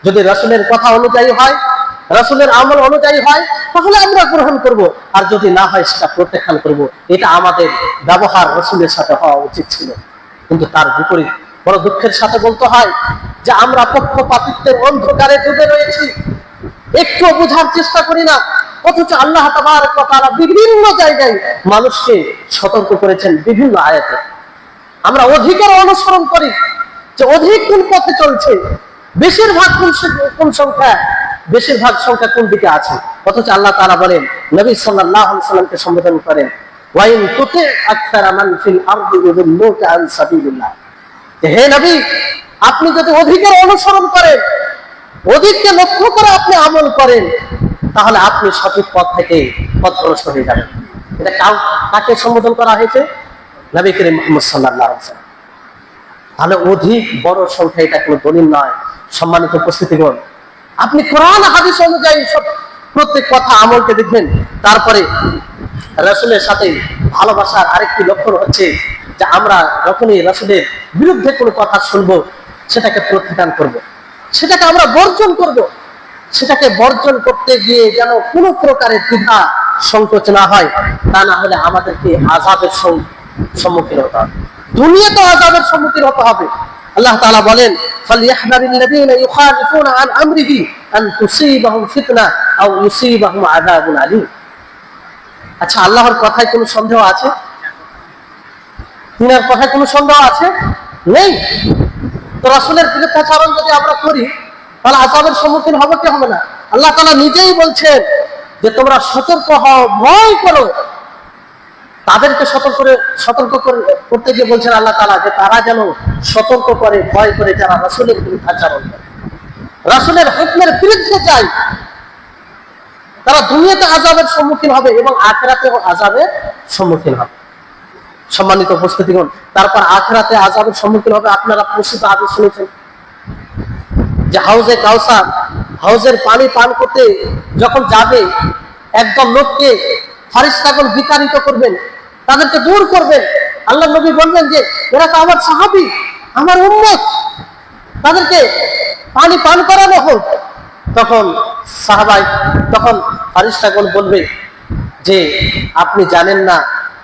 যদি রাসূলের কথা অনুযায়ী হয়, রাসূলের আমল অনুযায়ী হয়, তাহলে আমরা গ্রহণ করব, আর যদি না হয় সেটা প্রত্যাখ্যান করব। এটা আমাদের ব্যবহার রাসূলের সাথে হওয়া উচিত ছিল। কিন্তু তার বিপরীত, বড় দুঃখের সাথে বলতে হয় যে আমরা পক্ষপাতিত্বের অন্ধকারে ডুবে রয়েছি, একটু বোঝার চেষ্টা করি না। অথচ আল্লাহ তাবারক ওয়া তাআলা বিভিন্ন জায়গায় মানুষকে সতর্ক করেছেন বিভিন্ন আয়াতে। আমরা অধিকার অনুসরণ করি যে অধিক কোন পথে চলছে, বেশিরভাগ সংখ্যা কোন দিকে আছে। অথচ আল্লাহ তাআলা বলেন, নবী সাল্লাল্লাহু আলাইহি সাল্লামকে সম্বোধন করেন, ওয়াইন তুতি আকতারা মান ফিল আরদি ইউদিল্লুকা আন সাবিলিল্লাহ। হে নবী, আপনি যদি অধিকার অনুসরণ করেন, অধিককে লক্ষ্য করে আপনি আমল করেন, তাহলে আপনি সঠিক পথ থেকে পথভ্রষ্ট হয়ে যাবেন। এটা কাকে সম্বোধন করা হয়েছে? নবী করিম মুহাম্মদ সাল্লাল্লাহু আলাইহি ওয়াসাল্লাম। তাহলে অধিক বড় সংখ্যা এটা কোনো দলিল নয়। সম্মানিত উপস্থিতিগণ, আপনি কোরআন হাদিস অনুযায়ী সব প্রত্যেক কথা আমলকে দেখবেন। তারপরে রাসূলের সাথে ভালোবাসার আরেকটি লক্ষণ হচ্ছে যে আমরা যখনই রাসূলের বিরুদ্ধে কোনো কথা শুনবো, সেটাকে প্রত্যাখ্যান করব, সেটাকে আমরা বর্জন করব। সেটাকে বর্জন করতে গিয়ে যেন কোনো প্রকারের দ্বিধা সংকোচ না হয়, তা না হলে আমাদেরকে আযাবের সম্মুখীন হতে হবে, দুনিয়াতে আযাবের সম্মুখীন হতে হবে। আল্লাহ তাআলা বলেন, ফালইহযারিল্লাযীনা ইউখালিফুনা আন আমরিহি আন তুসীবাহুম ফিতনা আও ইউসীবাহুম আযাবুন আলীম। আচ্ছা, আল্লাহর কথায় কোনো সন্দেহ আছে? তিনার কথায় কোনো সন্দেহ আছে? নেই। তো রাসূলের বিরুদ্ধাচরণ যদি আমরা করি, তাহলে আযাবের সম্মুখীন হবে কি হবে না? আল্লাহ তাআলা নিজেই বলছেন যে তোমরা সতর্ক হও, ভয় করো। তাদেরকে সতর্ক করতে গিয়ে বলছেন আল্লাহ তাআলা যে তারা যেন সতর্ক করে, ভয় করে যারা রাসূলের বিরুদ্ধাচরণ করে, রাসূলের হুকমের বিরুদ্ধে যায়। তারা দুনিয়াতে আযাবের সম্মুখীন হবে এবং আখিরাতেও আযাবের সম্মুখীন হবে। সম্মানিত উপস্থিতিগণ, তারপর আখিরাতে আযাবের সম্মুখীন হবে। আপনারা প্রসিদ্ধ হাদিস শুনেছেন যে হাউজে কাউসার, হাউজের পানি পান করতে যখন যাবে, একদল লোককে ফারিস্তাগণ বিতাড়িত করবেন, তাদেরকে দূর করবেন। আল্লাহ নবী বলবেন যে এরা তো আমার সাহাবী, আমার উম্মত, তাদেরকে পানি পান করানো হোক। তখন ফারিস্তাগণ বলবে যে আপনি জানেন না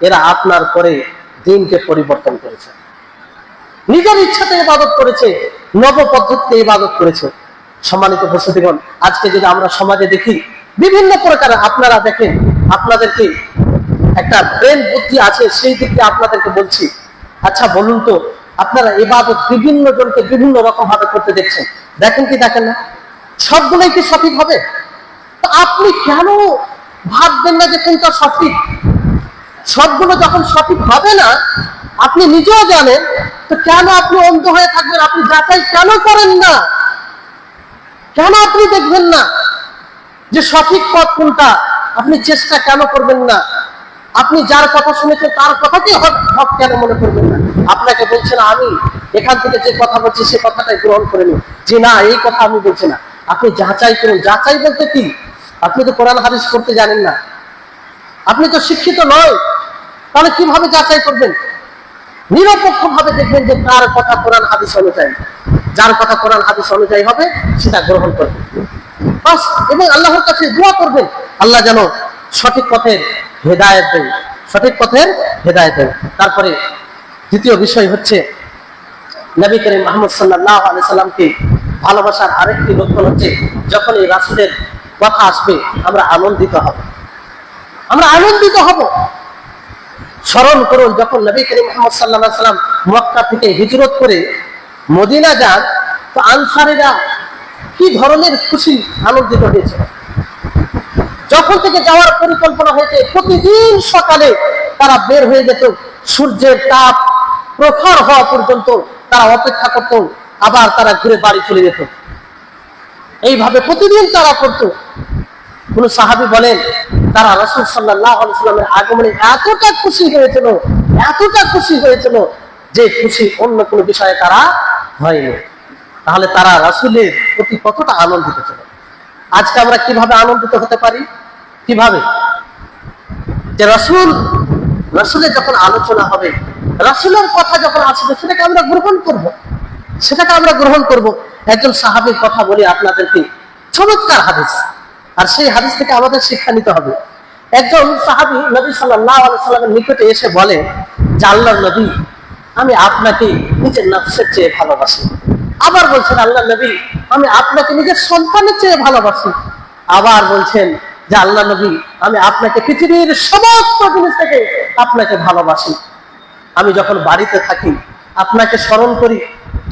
এরা আপনার পরে দিনকে পরিবর্তন করেছে, নিজের ইচ্ছাতে ইবাদত করেছে, নব পদ্ধতিতে ইবাদত করেছে। সম্মানিত উপস্থিতিগণ, আজকে যদি আমরা সমাজে দেখি বিভিন্ন প্রকার, আপনারা দেখেন, আপনাদেরকে একটা ব্রেন বুদ্ধি আছে, সেই দিক দিয়ে আপনাদেরকে বলছি। আচ্ছা বলুন তো, আপনারা ইবাদত বিভিন্ন জনকে বিভিন্ন রকম ভাবে করতে দেখছেন, দেখেন কি দেখেন না? সবগুলোই কি সঠিক হবে? তো আপনি কেন ভাববেন না যে কোনটা সঠিক? সবগুলো যখন সঠিক হবে না, আপনি নিজেও জানেন, তো কেন আপনি অন্ধ হয়ে থাকবেন? আপনি যাচাই কেন করেন না? কেন আপনি দেখবেন না যে সঠিক পথ কোনটা? আপনি চেষ্টা কেন করবেন না? আপনি যার কথা শুনেছেন তার কথাকেই হক কেন মনে করবেন না? আপনাকে বলছে না আমি এখান থেকে যে কথা বলছি সে কথাটাই গ্রহণ করে নিন, যে না এই কথা আমি বলছি না। আপনি যাচাই করুন। যাচাই বলতে কি? আপনি তো কোরআন হাদিস পড়তে জানেন না, আপনি তো শিক্ষিত নয়, তাহলে কিভাবে যাচাই করবেন? নিরপেক্ষ ভাবে দেখবেন যে কার কথা কোরআন হাদিস অনুযায়ী, যার কথা কোরআন হাদিস অনুযায়ী হবে সেটা গ্রহণ করবেন বাস। এবং আল্লাহর কাছে দোয়া করবেন আল্লাহ যেন সঠিক পথের হেদায়েত দেন, সঠিক পথের হেদায়েত দেন। তারপরে দ্বিতীয় বিষয় হচ্ছে নবী করিম মুহাম্মদ সাল্লাল্লাহু আলাইহি সাল্লামকে ভালোবাসার আরেকটি লক্ষণ হচ্ছে যখন এই রাসূলের কথা আসবে আমরা আনন্দিত হব, আমরা আনন্দিত হব। স্মরণ করুন, যখন নবী করিম মুহাম্মদ সাল্লাল্লাহু আলাইহি সাল্লাম মক্কা থেকে হিজরত করে মদিনা যান, তো আনসারীরা কি ধরনের খুশি আনন্দিত হয়েছে। যখন থেকে যাওয়ার পরিকল্পনা হয়েছে, প্রতিদিন সকালে তারা বের হয়ে যেত, সূর্যের তাপ প্রখর হওয়া পর্যন্ত তারা অপেক্ষা করত, আবার তারা ঘুরে বাড়ি চলে যেত। এইভাবে প্রতিদিন তারা করত। কোন সাহাবী বলেন তারা রাসূল সাল্লাল্লাহু আলাইহি ওয়াসাল্লামের আগমনে এতটা খুশি হয়েছিল, এতটা খুশি হয়েছিল যে খুশি অন্য কোনো বিষয়ে তারা হয়নি। তাহলে তারা রাসূলের প্রতি কতটা আনন্দিত ছিল। আজকে আমরা কিভাবে আনন্দিত হতে পারি? কিভাবে? যে রাসূলের যখন আলোচনা হবে, রাসূলের কথা যখন আসবে, সেটাকে আমরা গ্রহণ করব, সেটাকে আমরা গ্রহণ করব। একজন সাহাবীর কথা বলি আপনাদেরকে, চমৎকার হাদিস, আর সেই হাদিস থেকে আমাদের শিক্ষা নিতে হবে। একজন সাহাবী নবী সাল্লাল্লাহু আলাইহি সাল্লামের নিকটে এসে বলে যে আল্লাহর নবী, আমি আপনাকে নিজের নফসের চেয়ে ভালোবাসি। আবার বলছেন আল্লাহর নবী, আমি আপনাকে নিজের সন্তানের চেয়ে ভালোবাসি। আবার বলছেন যে আল্লাহ নবী, আমি আপনাকে পৃথিবীর সমস্ত জিনিস থেকে আপনাকে ভালোবাসি। আমি যখন বাড়িতে থাকি আপনাকে স্মরণ করি,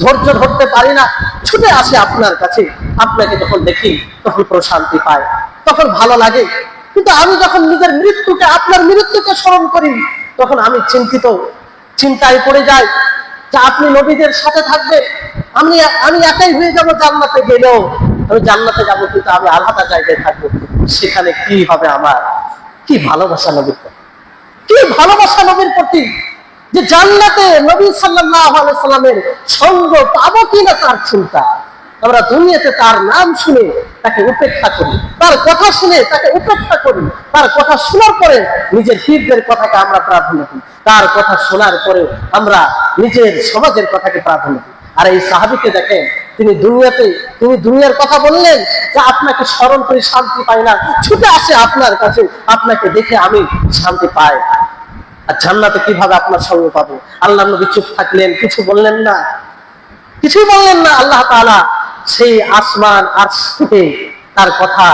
ধৈর্য ধরতে পারি না, ছুটে আসে আপনার কাছে। আপনাকে যখন দেখি তখন প্রশান্তি পায়, তখন ভালো লাগে। কিন্তু আমি যখন নিজের মৃত্যুকে, আপনার মৃত্যুকে স্মরণ করি, তখন আমি চিন্তায় পড়ে যাই যে আপনি নবীদের সাথে থাকবেন, আমি একাই হয়ে যাব। জান্নাতে গেলেও আমি জান্নাতে যাব, কিন্তু আমি আলাদা জায়গায় থাকবো। সেখানে কি হবে আমার? কি ভালোবাসা নবীর প্রতি, কি ভালোবাসা নবীর প্রতি, যে জান্নাতে নবী সাল্লাল্লাহু আলাইহি সাল্লামের সঙ্গ পাবো কিনা তার চিন্তা। আমরা দুনিয়াতে তার নাম শুনে তাকে উপেক্ষা করি, তার কথা শুনে তাকে উপেক্ষা করি, তার কথা শোনার পরে নিজের পীরদের কথাকে আমরা প্রাধান্য দিই, তার কথা শোনার পরে আমরা নিজের সমাজের কথাকে প্রাধান্য দিই। আর এই সাহাবীকে দেখেন, তিনি দুনিয়ার কথা বললেন যে আপনাকে স্মরণ করে শান্তি পাই না, ছুটে আসে আপনার কাছে, আপনাকে দেখে আমি শান্তি পাই। আর জান্নাতে কিভাবে আপনার সঙ্গ পাবো? আল্লাহর নবী চুপ থাকলেন, কিছু বললেন না, কিছুই বললেন না। আল্লাহ তাআলা সেই আসমান আরশ থেকে তার কথা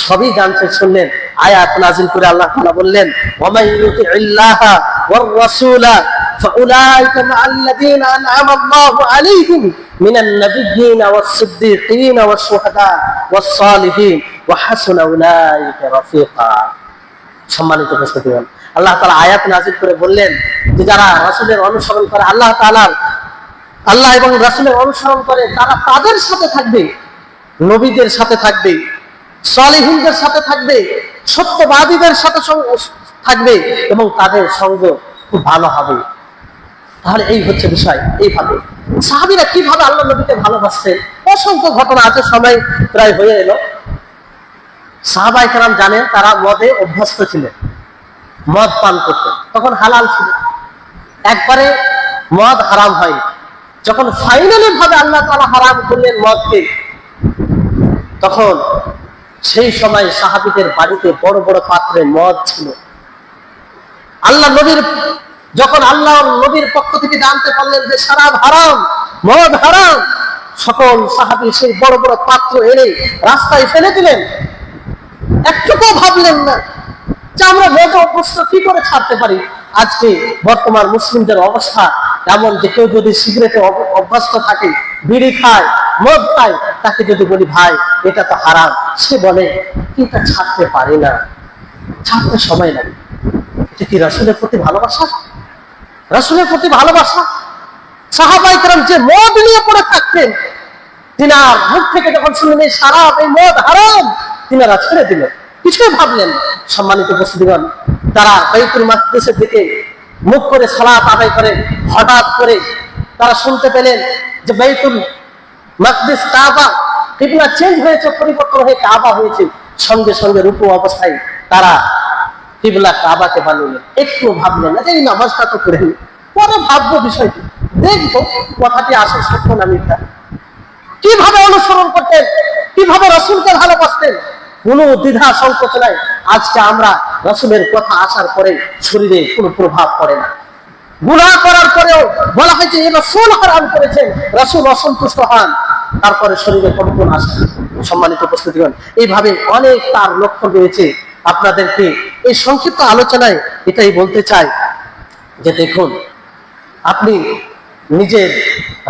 সবই জানতে শুনলেন, আয়াত নাযিল করে আল্লাহ তাআলা বললেন, ওয়া মান ইউতি'ইল্লাহা ওয়ার রাসূলা ফাউলাইকা মা'আল্লাযীনা আন'আমা আল্লাহু আলাইহিম মিনান নাবিয়্যিনা ওয়াস-সিদ্দীকিনা ওয়াশ-শুহাদা ওয়াস-সালিহিন ওয়া হাসুনা উলাইকা রাফীকা। সম্মানিত উপস্থিতিগণ, আল্লাহ তাআলা আয়াত নাযিল করে বললেন যে যারা রাসূলের অনুসরণ করে, আল্লাহ এবং রাসূলের অনুসরণ করে, তারা তাদের সাথে থাকবে, নবীদের সাথে থাকবে, সালেহীনদের সাথে থাকবে, সত্যবাদীদের সাথে থাকবে এবং তাদের সঙ্গ খুব ভালো হবে। তাহলে এই হচ্ছে বিষয়। এইভাবে সাহাবীরা কিভাবে আল্লাহ নবীকে ভালোবাসতেন, অসংখ্য ঘটনা আছে, সময় প্রায় হয়ে এলো। সাহাবায়ে কেরাম জানেন, তারা মদে অভ্যস্ত ছিলেন, মদ পান করতেন, তখন হালাল ছিল। একবারে মদ হারাম হয়, যখন ফাইনালি ভাবে আল্লাহ তাআলা হারাম করলেন মদকে, তখন সেই সময় সাহাবীদের বাড়িতে বড় বড় পাত্রে মদ ছিল। আল্লাহ নবীর যখন আল্লাহ নবীর পক্ষ থেকে জানতে পারলেন যে শরাব হারাম, মদ হারাম, সকল সাহাবী সেই বড় বড় পাত্র এনে রাস্তায় ফেলে দিলেন। একটুকু ভাবলেন না যে আমরা মদ অভ্যস্ত কি করে ছাড়তে পারি। আজকে বর্তমান মুসলিমদের অবস্থা এমন যে কেউ যদি সিগারেটে অভ্যস্ত থাকে, বিড়ি খায়, মদ খায়, তাকে যদি বলি ভাই এটা তো হারাম, সে বলে এটা ছাড়তে পারি না, ছাড়তে সময় লাগে। এটা কি রাসূলের প্রতি ভালোবাসা? রাসূলের প্রতি ভালোবাসা? সাহাবায়ে কেরাম যে মদ নিয়ে পড়ে থাকতেন, তিনার মুখ থেকে যখন শুনলেন এই শরাব, এই মদ হারাম, তিনারা ছেড়ে দিলেন, কিছুই ভাবলেন। সম্মানিত উপস্থিতিগণ, তারা বাইতুল মাকদিসের দিকে মুখ করে সালাত আদায় করেন। হঠাৎ করে তারা শুনতে পেলেন যে বাইতুল মাকদিস কাবা কিবলা চেঞ্জ হয়েছে, পরিবর্তন হয়ে কাবা হয়েছে। সঙ্গে সঙ্গে রুকু অবস্থায় তারা কিবলা কাবাকে বানালেন। একটু ভাবলেন না যে এই নামাজটা তো করে নি, পরে ভাববো বিষয়টি, দেখবো কথাটি আসল সত্য না মিথ্যা। কিভাবে অনুসরণ করতেন, কিভাবে রাসূলকে ভালোবাসতেন, কোনো দ্বিধা সংকোচ নাই। আজকে আমরা রাসূলের কথা আসার পরে শরীরে কোনো প্রভাব পড়ে না। গুনাহ করার পরেও বলা হয় যে রাসূল হারাম করেছেন, রাসূল অসন্তুষ্ট হন, তারপরে শরীরে কম্পন আসে। সম্মানিত উপস্থিতিগণ, এইভাবে অনেক তার লক্ষণ রয়েছে। আপনাদেরকে এই সংক্ষিপ্ত আলোচনায় এটাই বলতে চাই যে দেখুন, আপনি নিজের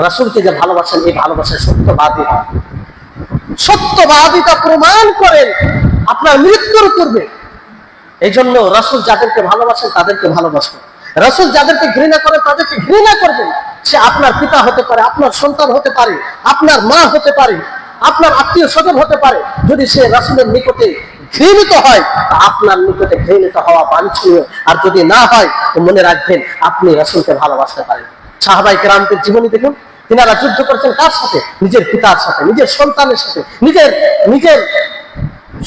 রাসূলকে যে ভালোবাসেন, এই ভালোবাসায় সত্যবাদী হন। সত্যবাদিতা প্রমাণ করেন আপনার মৃত্যুর পূর্বে। এই জন্য রাসূল যাদেরকে ভালোবাসেন তাদেরকে ভালোবাসবেন, রাসূল যাদেরকে ঘৃণা করে তাদেরকে ঘৃণা করবেন। সে আপনার পিতা হতে পারে, আপনার সন্তান হতে পারে, আপনার মা হতে পারে, আপনার আত্মীয় স্বজন হতে পারে। যদি সে রাসূলের নিকটে ঘৃণিত হয়, আপনার নিকটে ঘৃণিত হওয়া বাঞ্ছনীয়। আর যদি না হয় তো মনে রাখবেন আপনি রাসূলকে ভালোবাসতে পারেন। সাহাবায়ে কেরামদের জীবনী দেখুন, তিনারা যুদ্ধ করেছেন কার সাথে? নিজের পিতার সাথে, নিজের সন্তানের সাথে, নিজের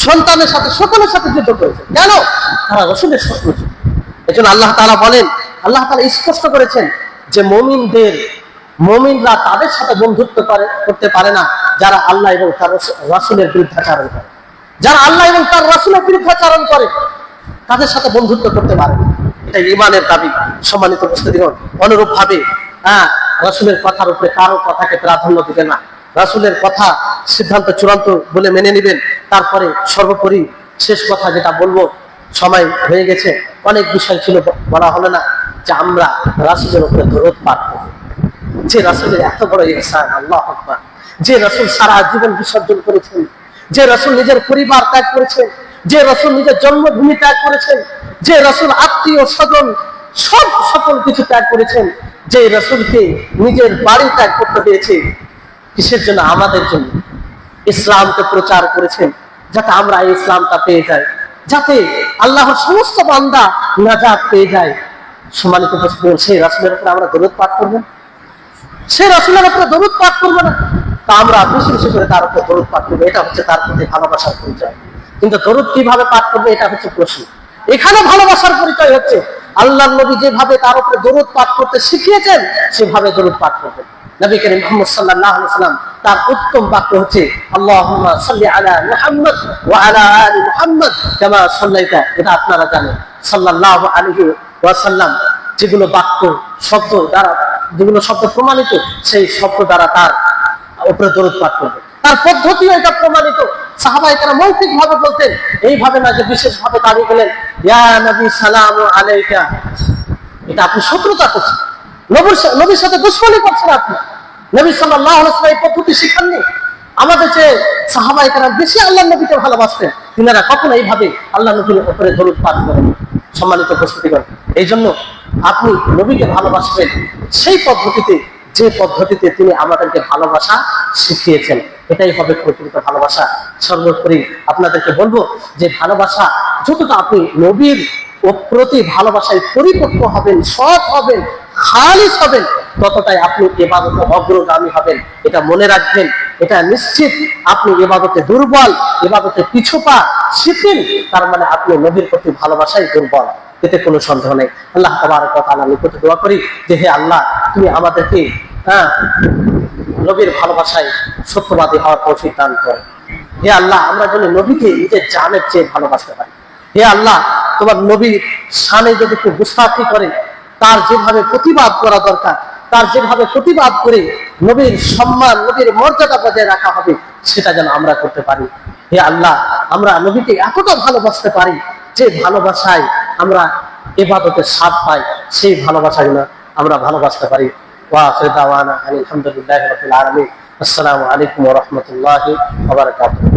সন্তানের সাথে, সকলের সাথে যুদ্ধ করেছেন। কেন? তারা রাসূলের শত্রু ছিল। এজন্য আল্লাহ তাআলা বলেন, আল্লাহ তাআলা স্পষ্ট করেছেন যে মুমিনরা তাদের সাথে বন্ধুত্ব করতে পারে না যারা আল্লাহ এবং তার রাসূলের বিরুদ্ধাচরণ করে। যারা আল্লাহ এবং তার রাসূলের বিরুদ্ধাচরণ করে তাদের সাথে বন্ধুত্ব করতে পারে না। এটা ঈমানের দাবি। সম্মানিত উপস্থিতিগণ, অনুরূপ ভাবে রাসূলের কথার উপরে কারো কথাকে প্রাধান্য দিবেন না। রাসূলের কথা সিদ্ধান্ত চূড়ান্ত বলে মেনে নেবেন। তারপরে সর্বোপরি শেষ কথা যেটা বলবো, সময় হয়ে গেছে, অনেক বিষয় ছিল, বলা হলো না, যে আমরা রাসূলের উপরে দরুদ পাঠ করব। যে রাসূলের এত বড় ইহসান, আল্লাহু আকবার। যে রাসূল সারা জীবন বিসর্জন করেছেন, যে রাসূল নিজের পরিবার ত্যাগ করেছেন, যে রাসূল নিজের জন্মভূমি ত্যাগ করেছেন, যে রাসূল আত্মীয় স্বজন সকল কিছু ত্যাগ করেছেন, যে রাসূলকে নিজের বাড়ি ত্যাগ করতে হয়েছে, কিসের জন্য? আমাদের জন্য। ইসলামকে প্রচার করেছেন যাতে আমরা এই ইসলামটা পেয়ে যাই, যাতে আল্লাহর সমস্ত বান্দা নাজাত পেয়ে যায়। সম্মানিত উপস্থিতি, সেই রাসূলের উপরে আমরা দরুদ পাঠ করব, সেই রাসূলের উপরে দরুদ পাঠ করব না, তা আমরা বেশি বেশি করে তার উপরে দরুদ পাঠ করবো। এটা হচ্ছে তার প্রতি ভালোবাসার পরিচয়। কিন্তু দরুদ কিভাবে পাঠ করবে, এটা হচ্ছে প্রশ্ন। এখানে ভালোবাসার পরিচয় হচ্ছে আল্লাহর নবী যেভাবে তার উপরে দরুদ পাঠ করতে শিখিয়েছেন, সেভাবে দরুদ পাঠ করবেন। নবী করিম মুহাম্মদ সাল্লাল্লাহু আলাইহি ওয়াসাল্লাম তার উত্তম বাক্য হচ্ছে আল্লাহুম্মা সাল্লি আলা মুহাম্মদ ওয়া আলা আলি মুহাম্মদ কামা সাল্লাইতা। এটা আপনারা জানেন, সাল্লাল্লাহু আলাইহি ওয়াসাল্লাম যেগুলো বাক্য শব্দ দ্বারা, যেগুলো শব্দ প্রমাণিত, সেই শব্দ দ্বারা তার উপরে দরুদ পাঠ করবে। তার পদ্ধতিও এটা প্রমাণিত। সাহাবায়ে কেরাম মৌখিক ভাবে বলতেন, এইভাবে না যে বিশেষ ভাবে দাবি করলেন ইয়া নবী সালামু আলাইকা। এটা আপনি শত্রুতা করছেন, নবীর সাথে দুশমনি করছেন আপনি। নবী সাল্লাল্লাহু আলাইহি ওয়াসাল্লাম এই পদ্ধতি শিখাননি। আমাদের যে সাহাবায়ে কেরাম বেশি আল্লাহর নবীকে ভালোবাসতেন, তিনারা কখনো এইভাবে আল্লাহ নবীর উপরে দরুদ পাঠ করেন। সম্মানিত উপস্থিতিগণ, এই জন্য আপনি নবীকে ভালোবাসবেন সেই পদ্ধতিতে, যে পদ্ধতিতে তিনি আমাদেরকে ভালোবাসা শিখিয়েছেন। এটাই হবে প্রকৃত ভালোবাসা। সর্বোপরি আপনাদেরকে বলবো যে ভালোবাসা যতটা আপনি নবীর প্রতি ভালোবাসায় পরিপক্ক হবেন, সৎ হবেন, খালিস হবেন, ততটাই আপনি ইবাদতে অগ্রগামী হবেন। এটা মনে রাখবেন, এটা নিশ্চিত। আপনি ইবাদতে দুর্বল, ইবাদতে পিছুপা, শিথিল, তার মানে আপনি নবীর প্রতি ভালোবাসায় দুর্বল, এতে কোনো সন্দেহ নেই। আল্লাহ তাবারক ওয়া তাআলার নিকট দোয়া করি যে হে আল্লাহ, তুমি আমাদেরকে নবীর ভালোবাসায় সত্যবাদী হওয়ার তৌফিক দান করো। হে আল্লাহ, আমরা যেন নবীকে নিজের জানের চেয়ে ভালোবাসতে পারি। হে আল্লাহ, তোমার নবীর শানে যদি কেউ গুস্তাখি করে, তার যেভাবে প্রতিবাদ করা দরকার, তার যেভাবে প্রতিবাদ করে নবীর সম্মান, নবীর মর্যাদা বজায় রাখা হবে, সেটা যেন আমরা করতে পারি। হে আল্লাহ, আমরা নবীকে এতটা ভালোবাসতে পারি যে ভালোবাসায় আমরা ইবাদতের স্বাদ পাই, সেই ভালোবাসা যেন আমরা ভালোবাসতে পারি। ওয়া আখিরু দাওয়ানা আলহামদুলিল্লাহি রাব্বিল আলামিন। আসসালামু আলাইকুম ওয়া রাহমাতুল্লাহি ওয়া বারাকাতুহু।